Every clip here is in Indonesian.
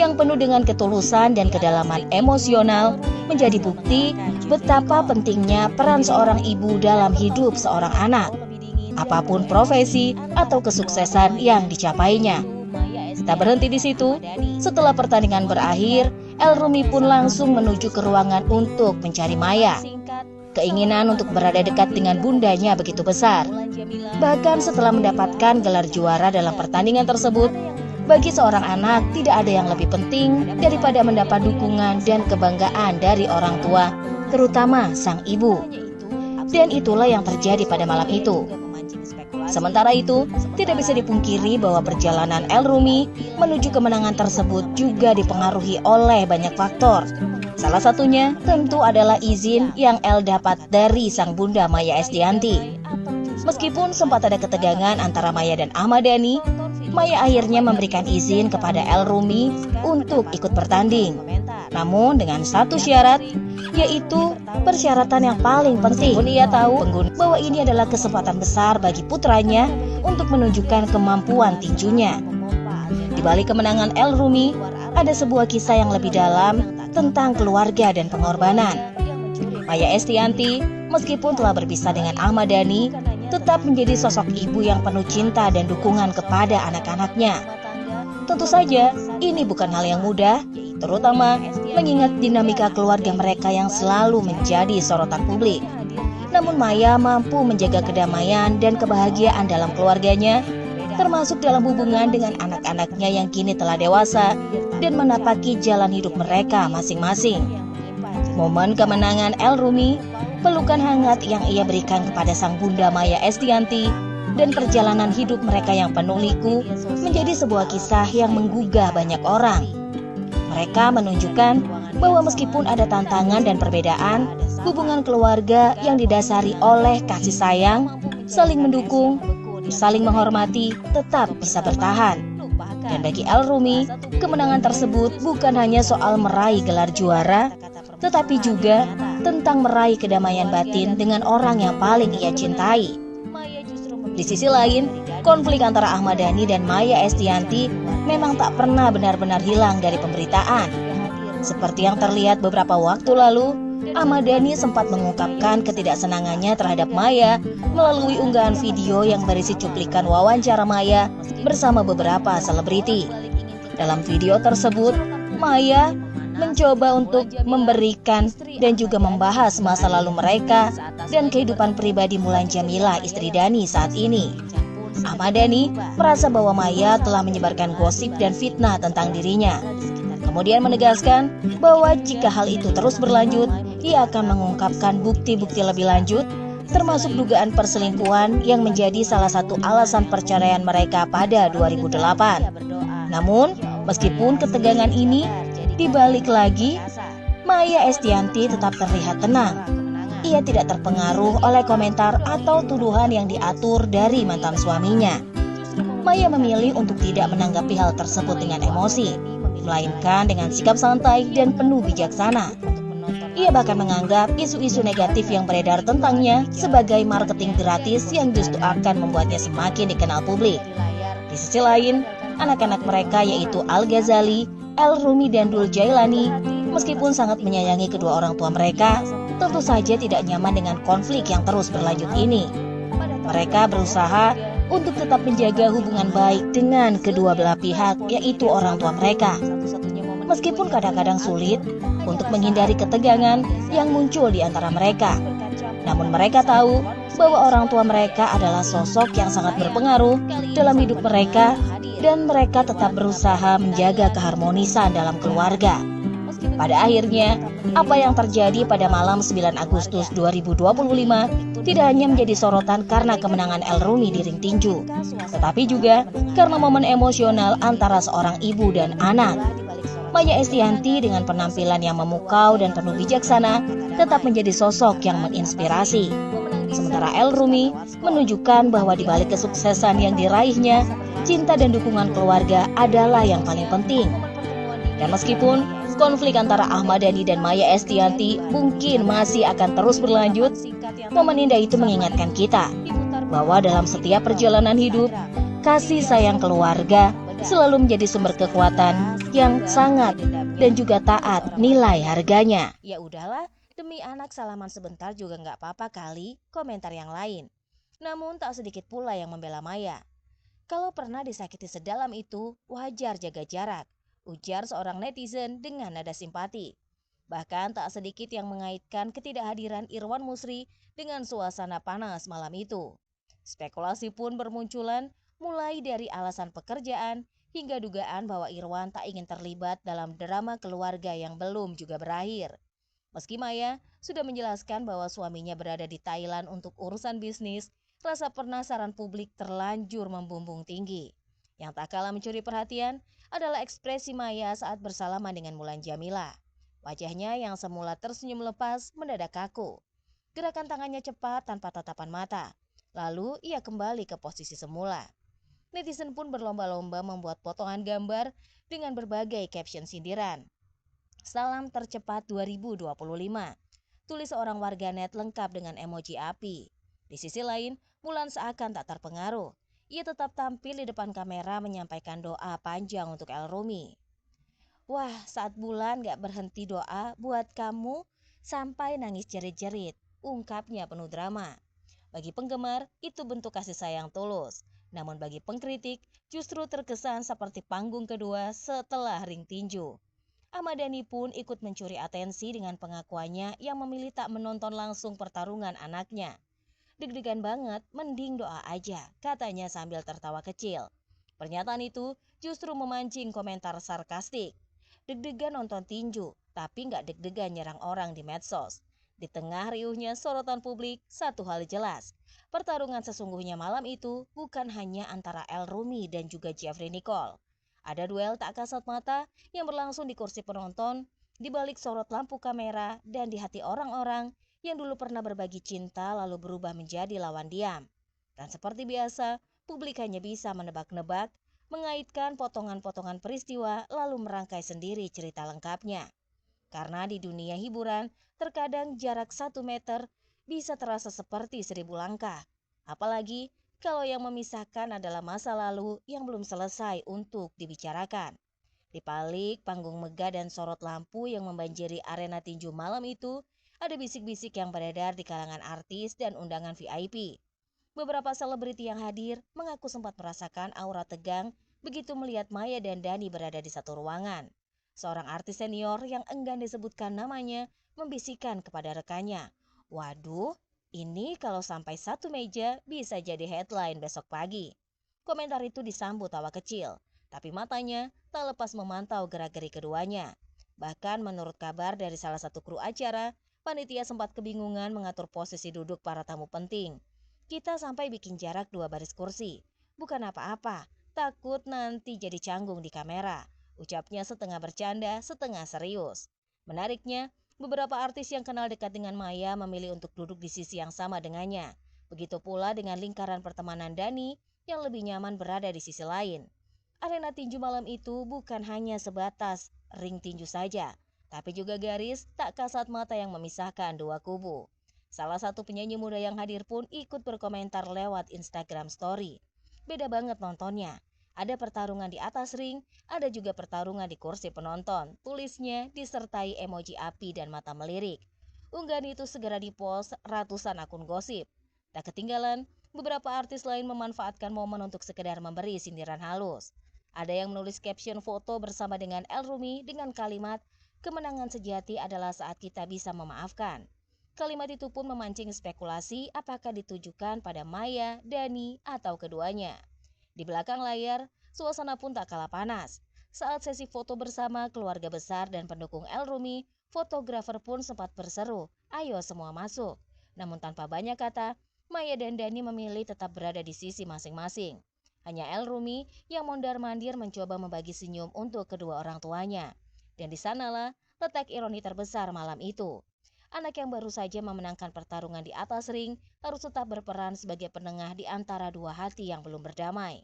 yang penuh dengan ketulusan dan kedalaman emosional menjadi bukti betapa pentingnya peran seorang ibu dalam hidup seorang anak, apapun profesi atau kesuksesan yang dicapainya. Tak berhenti di situ, setelah pertandingan berakhir, El Rumi pun langsung menuju ke ruangan untuk mencari Maya. Keinginan untuk berada dekat dengan bundanya begitu besar. Bahkan setelah mendapatkan gelar juara dalam pertandingan tersebut, bagi seorang anak tidak ada yang lebih penting daripada mendapat dukungan dan kebanggaan dari orang tua, terutama sang ibu. Dan itulah yang terjadi pada malam itu. Sementara itu, tidak bisa dipungkiri bahwa perjalanan El Rumi menuju kemenangan tersebut juga dipengaruhi oleh banyak faktor. Salah satunya tentu adalah izin yang El dapat dari sang bunda Maya Estianty. Meskipun sempat ada ketegangan antara Maya dan Ahmad Dhani, Maya akhirnya memberikan izin kepada El Rumi untuk ikut bertanding. Namun dengan satu syarat, yaitu persyaratan yang paling penting. Meskipun ia tahu bahwa ini adalah kesempatan besar bagi putranya untuk menunjukkan kemampuan tinjunya. Di balik kemenangan El Rumi, ada sebuah kisah yang lebih dalam tentang keluarga dan pengorbanan. Maya Estianty, meskipun telah berpisah dengan Ahmad Dhani, tetap menjadi sosok ibu yang penuh cinta dan dukungan kepada anak-anaknya. Tentu saja, ini bukan hal yang mudah, terutama mengingat dinamika keluarga mereka yang selalu menjadi sorotan publik. Namun Maya mampu menjaga kedamaian dan kebahagiaan dalam keluarganya, termasuk dalam hubungan dengan anak-anaknya yang kini telah dewasa dan menapaki jalan hidup mereka masing-masing. Momen kemenangan El Rumi, pelukan hangat yang ia berikan kepada sang bunda Maya Estianty, dan perjalanan hidup mereka yang penuh liku menjadi sebuah kisah yang menggugah banyak orang. Mereka menunjukkan bahwa meskipun ada tantangan dan perbedaan, hubungan keluarga yang didasari oleh kasih sayang, saling mendukung, saling menghormati tetap bisa bertahan. Dan bagi El Rumi, kemenangan tersebut bukan hanya soal meraih gelar juara, tetapi juga tentang meraih kedamaian batin dengan orang yang paling ia cintai. Di sisi lain, konflik antara Ahmad Dhani dan Maya Estianty memang tak pernah benar-benar hilang dari pemberitaan. Seperti yang terlihat beberapa waktu lalu, Ahmad Dhani sempat mengungkapkan ketidaksenangannya terhadap Maya melalui unggahan video yang berisi cuplikan wawancara Maya bersama beberapa selebriti. Dalam video tersebut, Maya mencoba untuk memberikan dan juga membahas masa lalu mereka dan kehidupan pribadi Mulan Jameela, istri Dhani saat ini. Ahmad Dhani merasa bahwa Maya telah menyebarkan gosip dan fitnah tentang dirinya. Kemudian menegaskan bahwa jika hal itu terus berlanjut, ia akan mengungkapkan bukti-bukti lebih lanjut, termasuk dugaan perselingkuhan yang menjadi salah satu alasan perceraian mereka pada 2008. Namun, meskipun ketegangan ini dibalik lagi, Maya Estianty tetap terlihat tenang. Ia tidak terpengaruh oleh komentar atau tuduhan yang diatur dari mantan suaminya. Maya memilih untuk tidak menanggapi hal tersebut dengan emosi, melainkan dengan sikap santai dan penuh bijaksana. Ia bahkan menganggap isu-isu negatif yang beredar tentangnya sebagai marketing gratis yang justru akan membuatnya semakin dikenal publik. Di sisi lain, anak-anak mereka yaitu Al Ghazali, El Rumi dan Dul Jailani, meskipun sangat menyayangi kedua orang tua mereka, tentu saja tidak nyaman dengan konflik yang terus berlanjut ini. Mereka berusaha untuk tetap menjaga hubungan baik dengan kedua belah pihak, yaitu orang tua mereka. Meskipun kadang-kadang sulit untuk menghindari ketegangan yang muncul di antara mereka, namun mereka tahu bahwa orang tua mereka adalah sosok yang sangat berpengaruh dalam hidup mereka, dan mereka tetap berusaha menjaga keharmonisan dalam keluarga. Pada akhirnya, apa yang terjadi pada malam 9 Agustus 2025 tidak hanya menjadi sorotan karena kemenangan El Rumi di ring tinju, tetapi juga karena momen emosional antara seorang ibu dan anak. Maya Estianty dengan penampilan yang memukau dan penuh bijaksana tetap menjadi sosok yang menginspirasi. Sementara El Rumi menunjukkan bahwa di balik kesuksesan yang diraihnya, cinta dan dukungan keluarga adalah yang paling penting. Dan meskipun konflik antara Ahmad Dhani dan Maya Estianty mungkin masih akan terus berlanjut, momen indah itu mengingatkan kita bahwa dalam setiap perjalanan hidup, kasih sayang keluarga selalu menjadi sumber kekuatan yang sangat dan juga taat nilai harganya. Ya udahlah, demi anak salaman sebentar juga nggak apa-apa kali, komentar yang lain. Namun tak sedikit pula yang membela Maya. Kalau pernah disakiti sedalam itu, wajar jaga jarak, ujar seorang netizen dengan nada simpati. Bahkan tak sedikit yang mengaitkan ketidakhadiran Irwan Musri dengan suasana panas malam itu. Spekulasi pun bermunculan, mulai dari alasan pekerjaan hingga dugaan bahwa Irwan tak ingin terlibat dalam drama keluarga yang belum juga berakhir. Meski Maya sudah menjelaskan bahwa suaminya berada di Thailand untuk urusan bisnis, rasa penasaran publik terlanjur membumbung tinggi. Yang tak kalah mencuri perhatian adalah ekspresi Maya saat bersalaman dengan Mulan Jamila. Wajahnya yang semula tersenyum lepas mendadak kaku. Gerakan tangannya cepat tanpa tatapan mata. Lalu ia kembali ke posisi semula. Netizen pun berlomba-lomba membuat potongan gambar dengan berbagai caption sindiran. Salam tercepat 2025, tulis seorang warganet lengkap dengan emoji api. Di sisi lain, Mulan seakan tak terpengaruh. Ia tetap tampil di depan kamera menyampaikan doa panjang untuk El Rumi. Wah, saat Mulan gak berhenti doa buat kamu sampai nangis jerit-jerit, ungkapnya penuh drama. Bagi penggemar, itu bentuk kasih sayang tulus. Namun bagi pengkritik, justru terkesan seperti panggung kedua setelah ring tinju. Ahmad Dhani pun ikut mencuri atensi dengan pengakuannya yang memilih tak menonton langsung pertarungan anaknya. Deg-degan banget, mending doa aja, katanya sambil tertawa kecil. Pernyataan itu justru memancing komentar sarkastik. Deg-degan nonton tinju, tapi nggak deg-degan nyerang orang di medsos. Di tengah riuhnya sorotan publik, satu hal jelas. Pertarungan sesungguhnya malam itu bukan hanya antara El Rumi dan juga Jeffrey Nicole. Ada duel tak kasat mata yang berlangsung di kursi penonton, di balik sorot lampu kamera, dan di hati orang-orang yang dulu pernah berbagi cinta lalu berubah menjadi lawan diam. Dan seperti biasa, publik hanya bisa menebak-nebak, mengaitkan potongan-potongan peristiwa lalu merangkai sendiri cerita lengkapnya. Karena di dunia hiburan, terkadang jarak 1 meter bisa terasa seperti 1000 langkah. Apalagi kalau yang memisahkan adalah masa lalu yang belum selesai untuk dibicarakan. Di balik panggung megah dan sorot lampu yang membanjiri arena tinju malam itu, ada bisik-bisik yang beredar di kalangan artis dan undangan VIP. Beberapa selebriti yang hadir mengaku sempat merasakan aura tegang begitu melihat Maya dan Dhani berada di satu ruangan. Seorang artis senior yang enggan disebutkan namanya membisikkan kepada rekannya, "Waduh, ini kalau sampai satu meja bisa jadi headline besok pagi." Komentar itu disambut tawa kecil, tapi matanya tak lepas memantau gerak-gerik keduanya. Bahkan menurut kabar dari salah satu kru acara, panitia sempat kebingungan mengatur posisi duduk para tamu penting. Kita sampai bikin jarak 2 baris kursi. Bukan apa-apa, takut nanti jadi canggung di kamera. Ucapnya setengah bercanda, setengah serius. Menariknya, beberapa artis yang kenal dekat dengan Maya memilih untuk duduk di sisi yang sama dengannya. Begitu pula dengan lingkaran pertemanan Dhani yang lebih nyaman berada di sisi lain. Arena tinju malam itu bukan hanya sebatas ring tinju saja, tapi juga garis tak kasat mata yang memisahkan dua kubu. Salah satu penyanyi muda yang hadir pun ikut berkomentar lewat Instagram Story. Beda banget nontonnya. Ada pertarungan di atas ring, ada juga pertarungan di kursi penonton, tulisnya disertai emoji api dan mata melirik. Unggahan itu segera dipost ratusan akun gosip. Tak ketinggalan, beberapa artis lain memanfaatkan momen untuk sekedar memberi sindiran halus. Ada yang menulis caption foto bersama dengan El Rumi dengan kalimat, "Kemenangan sejati adalah saat kita bisa memaafkan." Kalimat itu pun memancing spekulasi apakah ditujukan pada Maya, Dhani, atau keduanya. Di belakang layar, suasana pun tak kalah panas. Saat sesi foto bersama keluarga besar dan pendukung El Rumi, fotografer pun sempat berseru, "Ayo semua masuk." Namun tanpa banyak kata, Maya dan Dhani memilih tetap berada di sisi masing-masing. Hanya El Rumi yang mondar-mandir mencoba membagi senyum untuk kedua orang tuanya. Dan di sanalah letak ironi terbesar malam itu. Anak yang baru saja memenangkan pertarungan di atas ring harus tetap berperan sebagai penengah di antara dua hati yang belum berdamai.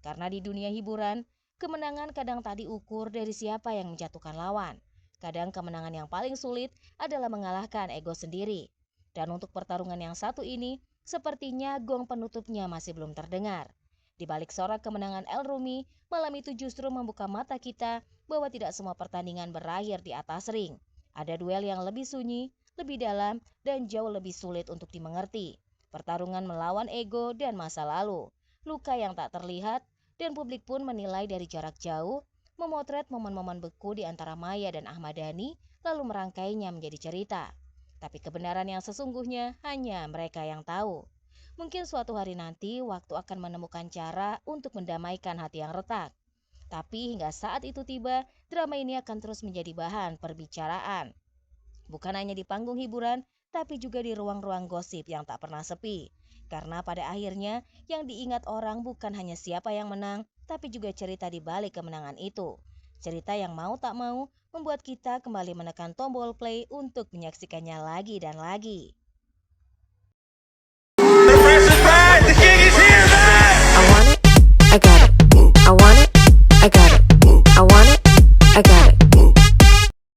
Karena di dunia hiburan, kemenangan kadang tak diukur dari siapa yang menjatuhkan lawan. Kadang kemenangan yang paling sulit adalah mengalahkan ego sendiri. Dan untuk pertarungan yang satu ini, sepertinya gong penutupnya masih belum terdengar. Di balik sorak kemenangan El Rumi, malam itu justru membuka mata kita bahwa tidak semua pertandingan berakhir di atas ring. Ada duel yang lebih sunyi, lebih dalam, dan jauh lebih sulit untuk dimengerti. Pertarungan melawan ego dan masa lalu, luka yang tak terlihat, dan publik pun menilai dari jarak jauh, memotret momen-momen beku di antara Maya dan Ahmad Dhani, lalu merangkainya menjadi cerita. Tapi kebenaran yang sesungguhnya hanya mereka yang tahu. Mungkin suatu hari nanti waktu akan menemukan cara untuk mendamaikan hati yang retak. Tapi hingga saat itu tiba, drama ini akan terus menjadi bahan perbicaraan. Bukan hanya di panggung hiburan, tapi juga di ruang-ruang gosip yang tak pernah sepi. Karena pada akhirnya yang diingat orang bukan hanya siapa yang menang, tapi juga cerita di balik kemenangan itu. Cerita yang mau tak mau membuat kita kembali menekan tombol play untuk menyaksikannya lagi dan lagi. I want it, I got it. I want it, I got it. I want it, I got it.